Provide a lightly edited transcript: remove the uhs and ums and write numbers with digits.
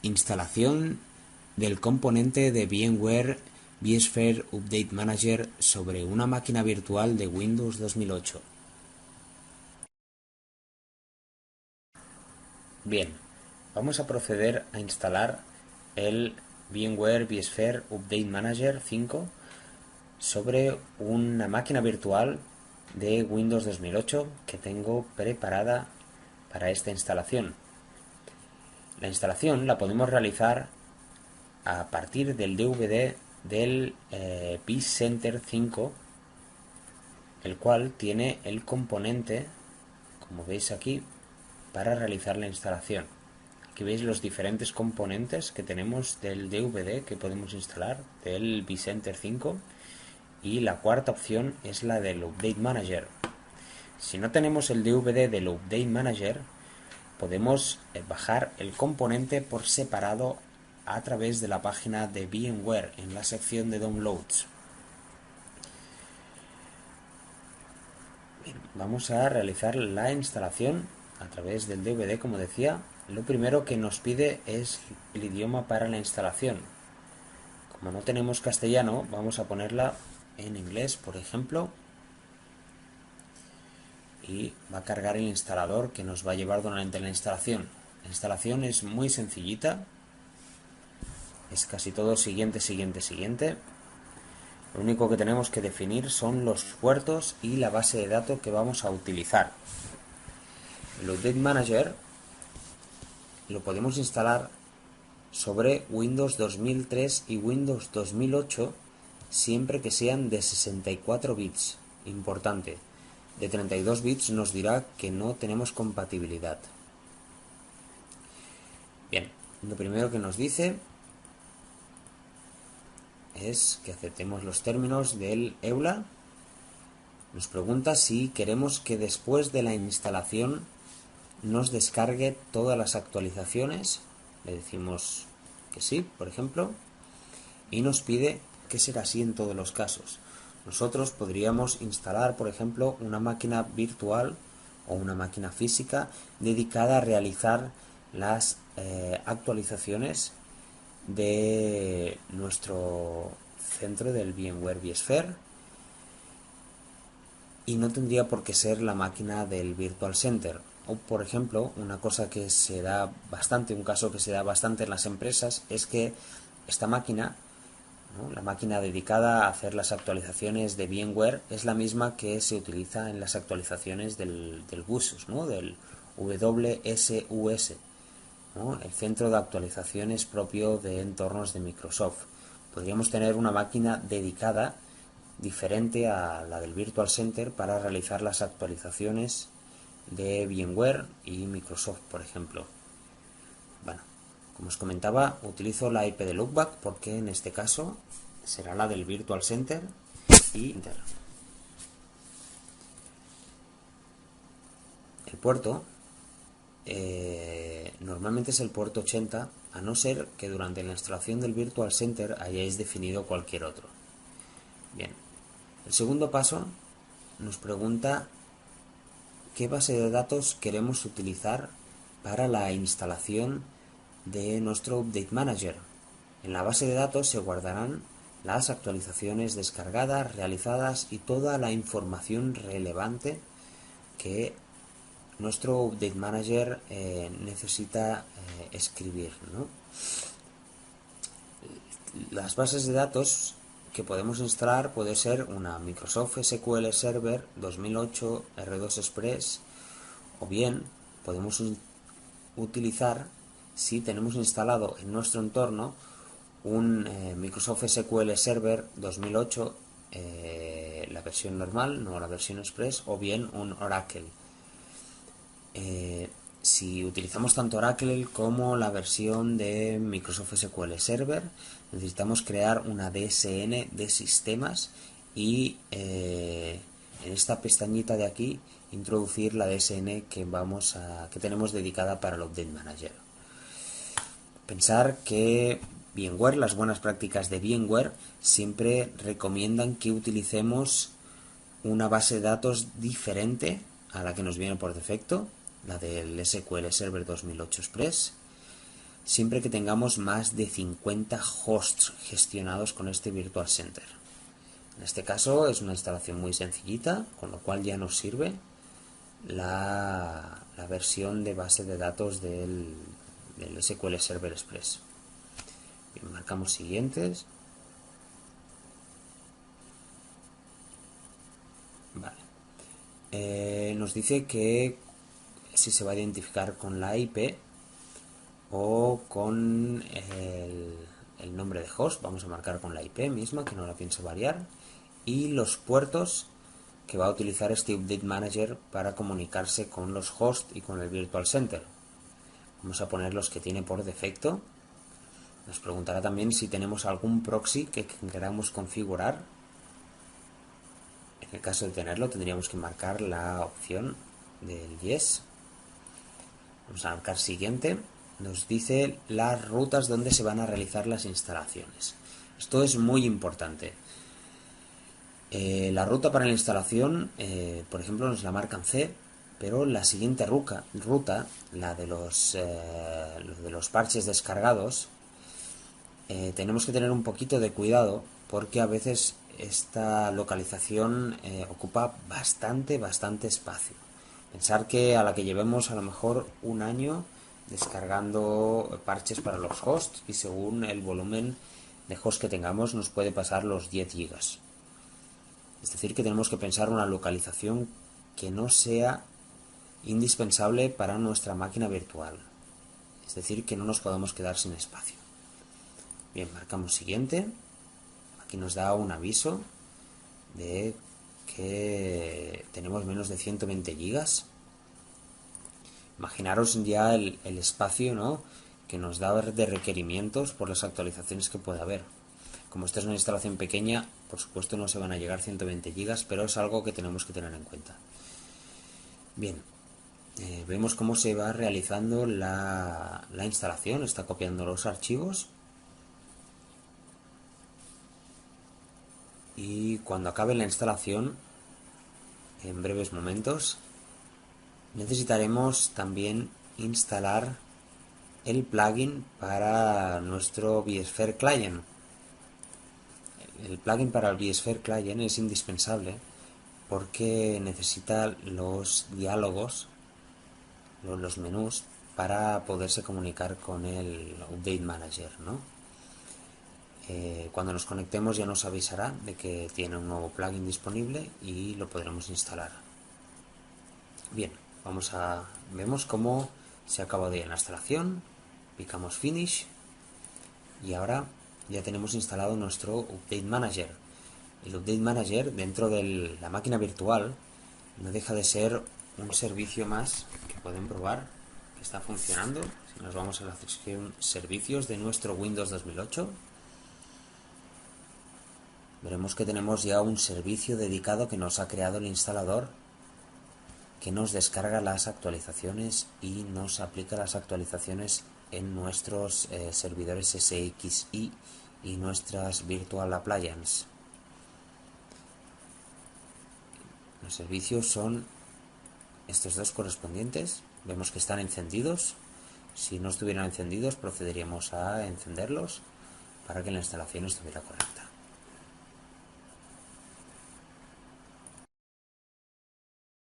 Instalación del componente de VMware vSphere Update Manager sobre una máquina virtual de Windows 2008. Bien, vamos a proceder a instalar el VMware vSphere Update Manager 5 sobre una máquina virtual de Windows 2008 que tengo preparada para esta instalación. La instalación la podemos realizar a partir del DVD del vCenter 5, el cual tiene el componente, como veis aquí, para realizar la instalación. Aquí veis los diferentes componentes que tenemos del DVD que podemos instalar del vCenter 5, y la cuarta opción es la del Update Manager. Si no tenemos el DVD del Update Manager, podemos bajar el componente por separado a través de la página de VMware en la sección de Downloads. Bien, vamos a realizar la instalación a través del DVD, como decía. Lo primero que nos pide es el idioma para la instalación. Como no tenemos castellano, vamos a ponerla en inglés, por ejemplo, y va a cargar el instalador que nos va a llevar durante la instalación. La instalación es muy sencillita, es casi todo siguiente, siguiente, siguiente. Lo único que tenemos que definir son los puertos y la base de datos que vamos a utilizar. El Update Manager lo podemos instalar sobre Windows 2003 y Windows 2008 siempre que sean de 64 bits. Importante, de 32 bits nos dirá que no tenemos compatibilidad. Bien, lo primero que nos dice es que aceptemos los términos del EULA. Nos pregunta si queremos que después de la instalación nos descargue todas las actualizaciones. Le decimos que sí, por ejemplo, y nos pide que será así en todos los casos. Nosotros podríamos instalar, por ejemplo, una máquina virtual o una máquina física dedicada a realizar las actualizaciones de nuestro centro del VMware vSphere, y no tendría por qué ser la máquina del Virtual Center. O, por ejemplo, una cosa que se da bastante, un caso que se da bastante en las empresas, es que esta máquina, ¿no?, la máquina dedicada a hacer las actualizaciones de VMware, es la misma que se utiliza en las actualizaciones del WSUS, ¿no?, del WSUS, ¿no?, el centro de actualizaciones propio de entornos de Microsoft. Podríamos tener una máquina dedicada diferente a la del Virtual Center para realizar las actualizaciones de VMware y Microsoft, por ejemplo. Bueno, como os comentaba, utilizo la IP de Loopback porque en este caso será la del Virtual Center y Inter. El puerto normalmente es el puerto 80, a no ser que durante la instalación del Virtual Center hayáis definido cualquier otro. Bien, el segundo paso nos pregunta qué base de datos queremos utilizar para la instalación de nuestro Update Manager. En la base de datos se guardarán las actualizaciones descargadas, realizadas y toda la información relevante que nuestro Update Manager necesita escribir, ¿no? Las bases de datos que podemos instalar puede ser una Microsoft SQL Server 2008 R2 Express, o bien podemos utilizar, si tenemos instalado en nuestro entorno, un Microsoft SQL Server 2008, la versión normal, no la versión Express, o bien un Oracle. Si utilizamos tanto Oracle como la versión de Microsoft SQL Server, necesitamos crear una DSN de sistemas y en esta pestañita de aquí introducir la DSN que tenemos dedicada para el Update Manager. Pensar que VMware, las buenas prácticas de VMware, siempre recomiendan que utilicemos una base de datos diferente a la que nos viene por defecto, la del SQL Server 2008 Express. siempre que tengamos más de 50 hosts gestionados con este Virtual Center. En este caso es una instalación muy sencillita, con lo cual ya nos sirve la versión de base de datos del SQL Server Express. Bien, marcamos siguientes. Vale. Nos dice que si se va a identificar con la IP o con el nombre de host. Vamos a marcar con la IP misma, que no la pienso variar, y los puertos que va a utilizar este Update Manager para comunicarse con los hosts y con el Virtual Center. Vamos a poner los que tiene por defecto. Nos preguntará también si tenemos algún proxy que queramos configurar. En el caso de tenerlo, tendríamos que marcar la opción del Yes. Vamos a marcar siguiente. Nos dice las rutas donde se van a realizar las instalaciones. Esto es muy importante. La ruta para la instalación, por ejemplo, nos la marca en C, pero la siguiente ruta, la de los parches descargados, tenemos que tener un poquito de cuidado porque a veces esta localización ocupa bastante espacio. Pensar que a la que llevemos a lo mejor un año descargando parches para los hosts, y según el volumen de hosts que tengamos nos puede pasar los 10 gigas. Es decir, que tenemos que pensar una localización que no sea indispensable para nuestra máquina virtual. Es decir, que no nos podamos quedar sin espacio. Bien, marcamos siguiente. Aquí nos da un aviso de que tenemos menos de 120 gigas. Imaginaros ya el espacio, ¿no?, que nos da de requerimientos por las actualizaciones que puede haber. Como esta es una instalación pequeña, por supuesto no se van a llegar 120 gigas, pero es algo que tenemos que tener en cuenta. Bien, vemos cómo se va realizando la instalación. Está copiando los archivos. Y cuando acabe la instalación, en breves momentos, necesitaremos también instalar el plugin para nuestro vSphere Client. El plugin para el vSphere Client es indispensable porque necesita los diálogos, los menús, para poderse comunicar con el Update Manager, ¿no? Cuando nos conectemos ya nos avisará de que tiene un nuevo plugin disponible y lo podremos instalar. Bien, vemos cómo se ha acabado ya la instalación, picamos Finish y ahora ya tenemos instalado nuestro Update Manager. El Update Manager dentro de la máquina virtual no deja de ser un servicio más que pueden probar que está funcionando. Si nos vamos a la sección Servicios de nuestro Windows 2008, veremos que tenemos ya un servicio dedicado que nos ha creado el instalador, que nos descarga las actualizaciones y nos aplica las actualizaciones en nuestros servidores SXI y nuestras Virtual Appliance. Los servicios son estos dos correspondientes. Vemos que están encendidos. Si no estuvieran encendidos, procederíamos a encenderlos para que la instalación estuviera correcta.